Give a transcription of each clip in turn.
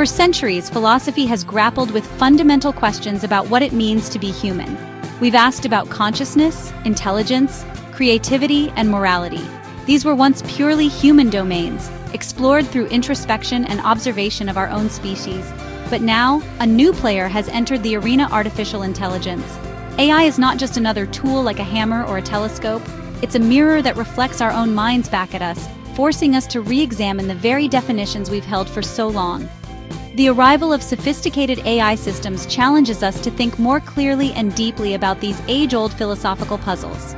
For centuries, philosophy has grappled with fundamental questions about what it means to be human. We've asked about consciousness, intelligence, creativity, and morality. These were once purely human domains, explored through introspection and observation of our own species. But now, a new player has entered the arena: artificial intelligence. AI is not just another tool like a hammer or a telescope. It's a mirror that reflects our own minds back at us, forcing us to re-examine the very definitions we've held for so long. The arrival of sophisticated AI systems challenges us to think more clearly and deeply about these age-old philosophical puzzles.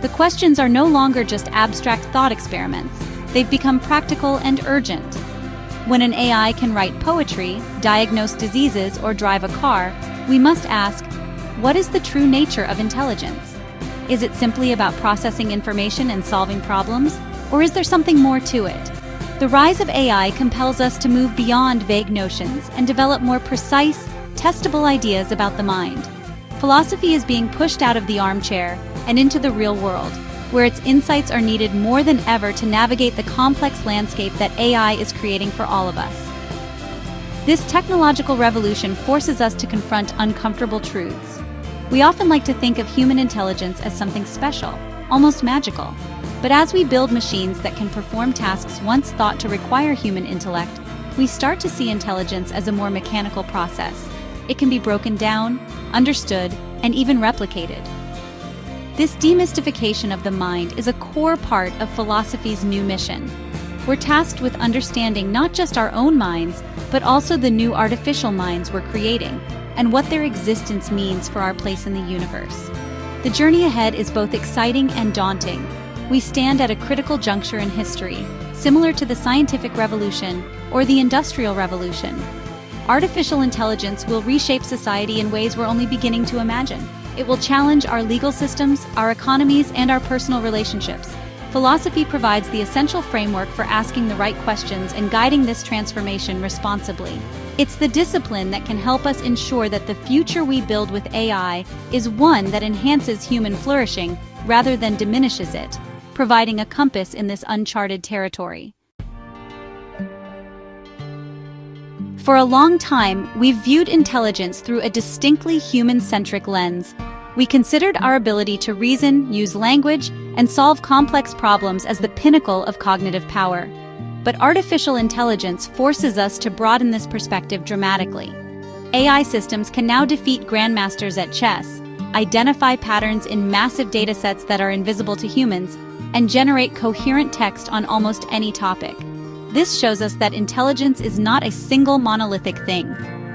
The questions are no longer just abstract thought experiments. They've become practical and urgent. When an AI can write poetry, diagnose diseases, or drive a car, we must ask, what is the true nature of intelligence? Is it simply about processing information and solving problems, or is there something more to it? The rise of AI compels us to move beyond vague notions and develop more precise, testable ideas about the mind. Philosophy is being pushed out of the armchair and into the real world, where its insights are needed more than ever to navigate the complex landscape that AI is creating for all of us. This technological revolution forces us to confront uncomfortable truths. We often like to think of human intelligence as something special, almost magical. But as we build machines that can perform tasks once thought to require human intellect, we start to see intelligence as a more mechanical process. It can be broken down, understood, and even replicated. This demystification of the mind is a core part of philosophy's new mission. We're tasked with understanding not just our own minds, but also the new artificial minds we're creating, and what their existence means for our place in the universe. The journey ahead is both exciting and daunting. We stand at a critical juncture in history, similar to the scientific revolution or the industrial revolution. Artificial intelligence will reshape society in ways we're only beginning to imagine. It will challenge our legal systems, our economies, and our personal relationships. Philosophy provides the essential framework for asking the right questions and guiding this transformation responsibly. It's the discipline that can help us ensure that the future we build with AI is one that enhances human flourishing rather than diminishes it, providing a compass in this uncharted territory. For a long time, we've viewed intelligence through a distinctly human-centric lens. We considered our ability to reason, use language, and solve complex problems as the pinnacle of cognitive power. But artificial intelligence forces us to broaden this perspective dramatically. AI systems can now defeat grandmasters at chess, identify patterns in massive datasets that are invisible to humans, and generate coherent text on almost any topic. This shows us that intelligence is not a single monolithic thing.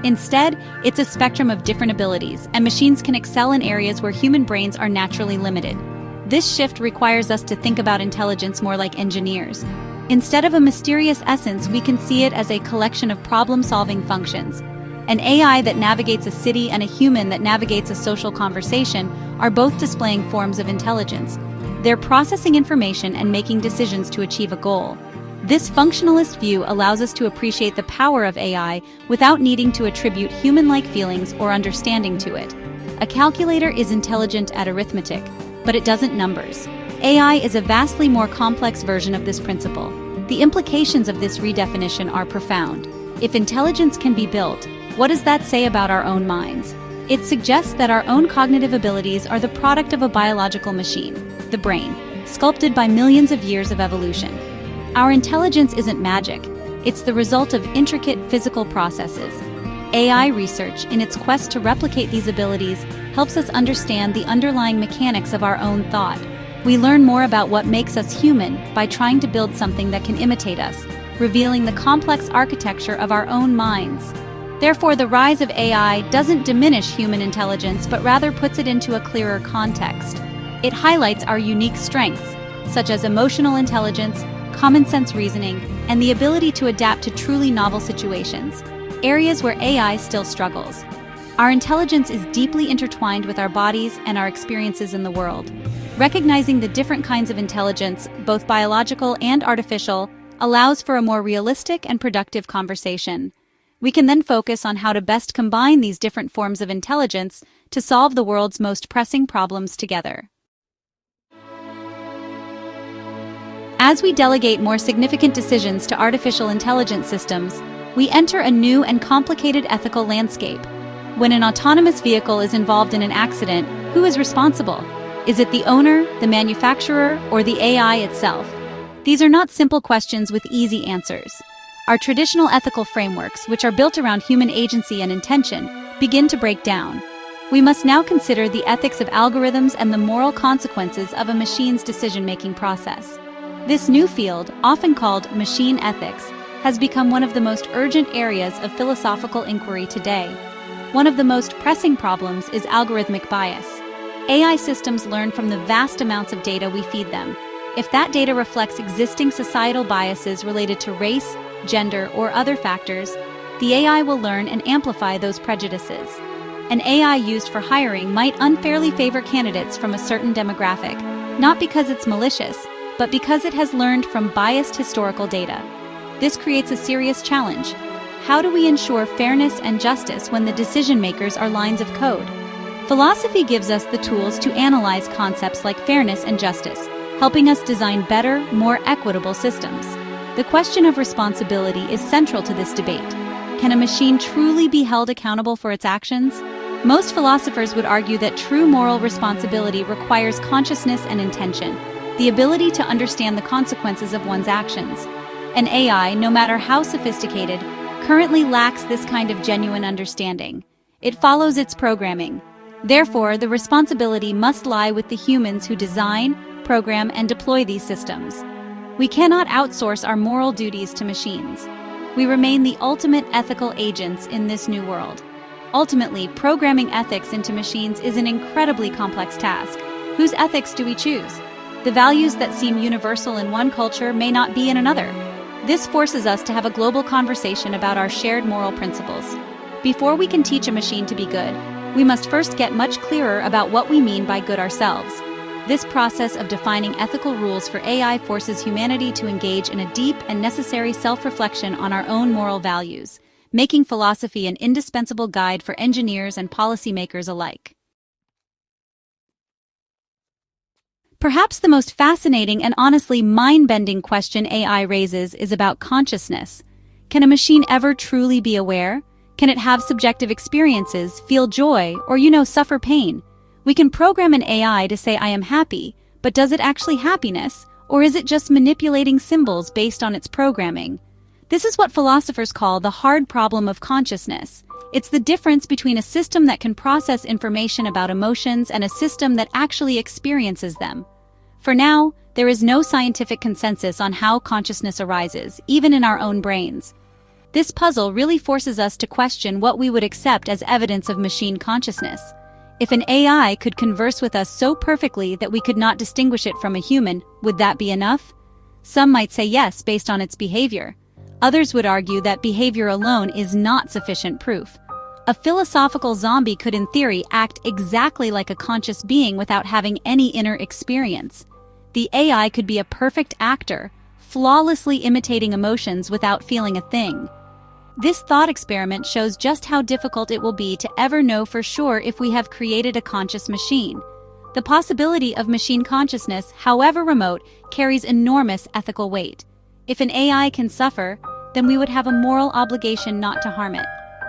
Instead, it's a spectrum of different abilities, and machines can excel in areas where human brains are naturally limited. This shift requires us to think about intelligence more like engineers. Instead of a mysterious essence, we can see it as a collection of problem-solving functions. An AI that navigates a city and a human that navigates a social conversation are both displaying forms of intelligence. They're processing information and making decisions to achieve a goal. This functionalist view allows us to appreciate the power of AI without needing to attribute human-like feelings or understanding to it. A calculator is intelligent at arithmetic, but it doesn't numbers. AI is a vastly more complex version of this principle. The implications of this redefinition are profound. If intelligence can be built, what does that say about our own minds? It suggests that our own cognitive abilities are the product of a biological machine, the brain, sculpted by millions of years of evolution. Our intelligence isn't magic. It's the result of intricate physical processes. AI research, in its quest to replicate these abilities, helps us understand the underlying mechanics of our own thought. We learn more about what makes us human by trying to build something that can imitate us, revealing the complex architecture of our own minds. Therefore, the rise of AI doesn't diminish human intelligence, but rather puts it into a clearer context. It highlights our unique strengths, such as emotional intelligence, common sense reasoning, and the ability to adapt to truly novel situations, areas where AI still struggles. Our intelligence is deeply intertwined with our bodies and our experiences in the world. Recognizing the different kinds of intelligence, both biological and artificial, allows for a more realistic and productive conversation. We can then focus on how to best combine these different forms of intelligence to solve the world's most pressing problems together. As we delegate more significant decisions to artificial intelligence systems, we enter a new and complicated ethical landscape. When an autonomous vehicle is involved in an accident, who is responsible? Is it the owner, the manufacturer, or the AI itself? These are not simple questions with easy answers. Our traditional ethical frameworks, which are built around human agency and intention, begin to break down. We must now consider the ethics of algorithms and the moral consequences of a machine's decision-making process. This new field, often called machine ethics, has become one of the most urgent areas of philosophical inquiry today. One of the most pressing problems is algorithmic bias. AI systems learn from the vast amounts of data we feed them. If that data reflects existing societal biases related to race, gender, or other factors, the AI will learn and amplify those prejudices. An AI used for hiring might unfairly favor candidates from a certain demographic, not because it's malicious, but because it has learned from biased historical data. This creates a serious challenge. How do we ensure fairness and justice when the decision-makers are lines of code? Philosophy gives us the tools to analyze concepts like fairness and justice, helping us design better, more equitable systems. The question of responsibility is central to this debate. Can a machine truly be held accountable for its actions? Most philosophers would argue that true moral responsibility requires consciousness and intention, the ability to understand the consequences of one's actions. An AI, no matter how sophisticated, currently lacks this kind of genuine understanding. It follows its programming. Therefore, the responsibility must lie with the humans who design, program, and deploy these systems. We cannot outsource our moral duties to machines. We remain the ultimate ethical agents in this new world. Ultimately, programming ethics into machines is an incredibly complex task. Whose ethics do we choose? The values that seem universal in one culture may not be in another. This forces us to have a global conversation about our shared moral principles. Before we can teach a machine to be good, we must first get much clearer about what we mean by good ourselves. This process of defining ethical rules for AI forces humanity to engage in a deep and necessary self-reflection on our own moral values, making philosophy an indispensable guide for engineers and policymakers alike. Perhaps the most fascinating and honestly mind-bending question AI raises is about consciousness. Can a machine ever truly be aware? Can it have subjective experiences, feel joy, or, suffer pain? We can program an AI to say, "I am happy," but does it actually happiness, or is it just manipulating symbols based on its programming? This is what philosophers call the hard problem of consciousness. It's the difference between a system that can process information about emotions and a system that actually experiences them. For now, there is no scientific consensus on how consciousness arises, even in our own brains. This puzzle really forces us to question what we would accept as evidence of machine consciousness. If an AI could converse with us so perfectly that we could not distinguish it from a human, would that be enough? Some might say yes, based on its behavior. Others would argue that behavior alone is not sufficient proof. A philosophical zombie could, in theory, act exactly like a conscious being without having any inner experience. The AI could be a perfect actor, flawlessly imitating emotions without feeling a thing. This thought experiment shows just how difficult it will be to ever know for sure if we have created a conscious machine. The possibility of machine consciousness, however remote, carries enormous ethical weight. If an AI can suffer, then we would have a moral obligation not to harm it.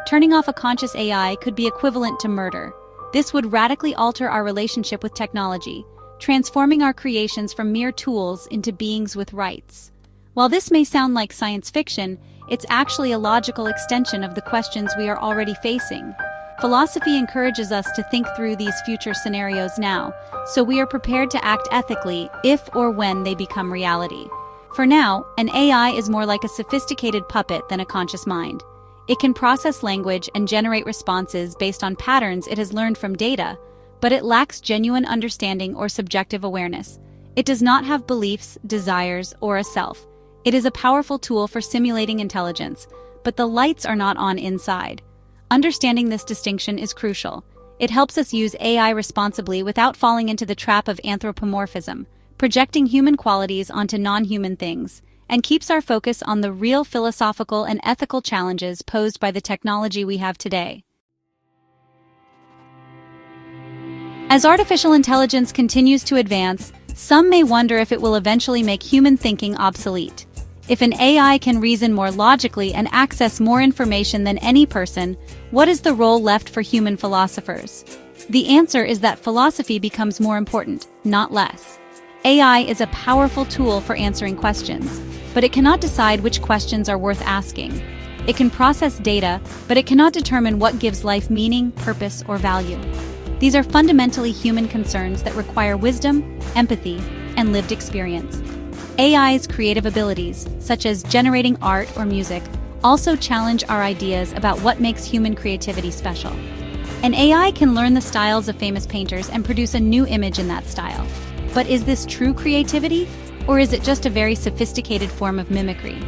Turning off a conscious AI could be equivalent to murder. This would radically alter our relationship with technology, transforming our creations from mere tools into beings with rights. While this may sound like science fiction, it's actually a logical extension of the questions we are already facing. Philosophy encourages us to think through these future scenarios now, so we are prepared to act ethically if or when they become reality. For now, an AI is more like a sophisticated puppet than a conscious mind. It can process language and generate responses based on patterns it has learned from data, but it lacks genuine understanding or subjective awareness. It does not have beliefs, desires, or a self. It is a powerful tool for simulating intelligence, but the lights are not on inside. Understanding this distinction is crucial. It helps us use AI responsibly without falling into the trap of anthropomorphism, projecting human qualities onto non-human things, and keeps our focus on the real philosophical and ethical challenges posed by the technology we have today. As artificial intelligence continues to advance, some may wonder if it will eventually make human thinking obsolete. If an AI can reason more logically and access more information than any person, what is the role left for human philosophers? The answer is that philosophy becomes more important, not less. AI is a powerful tool for answering questions, but it cannot decide which questions are worth asking. It can process data, but it cannot determine what gives life meaning, purpose, or value. These are fundamentally human concerns that require wisdom, empathy, and lived experience. AI's creative abilities, such as generating art or music, also challenge our ideas about what makes human creativity special. An AI can learn the styles of famous painters and produce a new image in that style. But is this true creativity, or is it just a very sophisticated form of mimicry?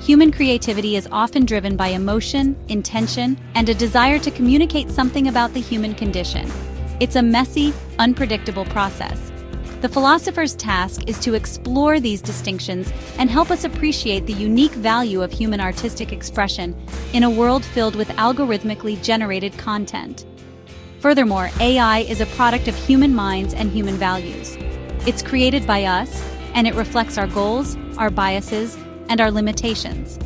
Human creativity is often driven by emotion, intention, and a desire to communicate something about the human condition. It's a messy, unpredictable process. The philosopher's task is to explore these distinctions and help us appreciate the unique value of human artistic expression in a world filled with algorithmically generated content. Furthermore, AI is a product of human minds and human values. It's created by us, and it reflects our goals, our biases, and our limitations.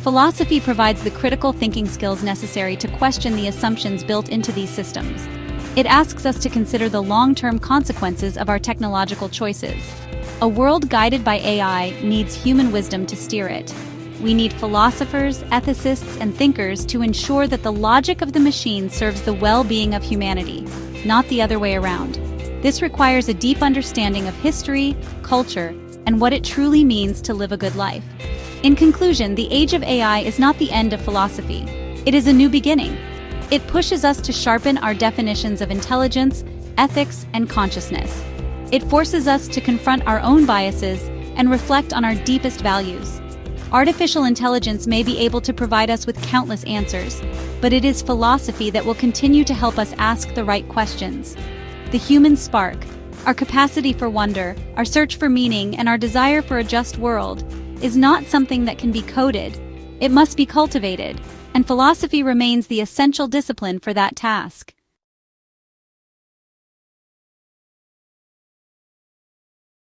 Philosophy provides the critical thinking skills necessary to question the assumptions built into these systems. It asks us to consider the long-term consequences of our technological choices. A world guided by AI needs human wisdom to steer it. We need philosophers, ethicists, and thinkers to ensure that the logic of the machine serves the well-being of humanity, not the other way around. This requires a deep understanding of history, culture, and what it truly means to live a good life. In conclusion, the age of AI is not the end of philosophy. It is a new beginning. It pushes us to sharpen our definitions of intelligence, ethics, and consciousness. It forces us to confront our own biases and reflect on our deepest values. Artificial intelligence may be able to provide us with countless answers, but it is philosophy that will continue to help us ask the right questions. The human spark, our capacity for wonder, our search for meaning, and our desire for a just world, is not something that can be coded. It must be cultivated, and philosophy remains the essential discipline for that task.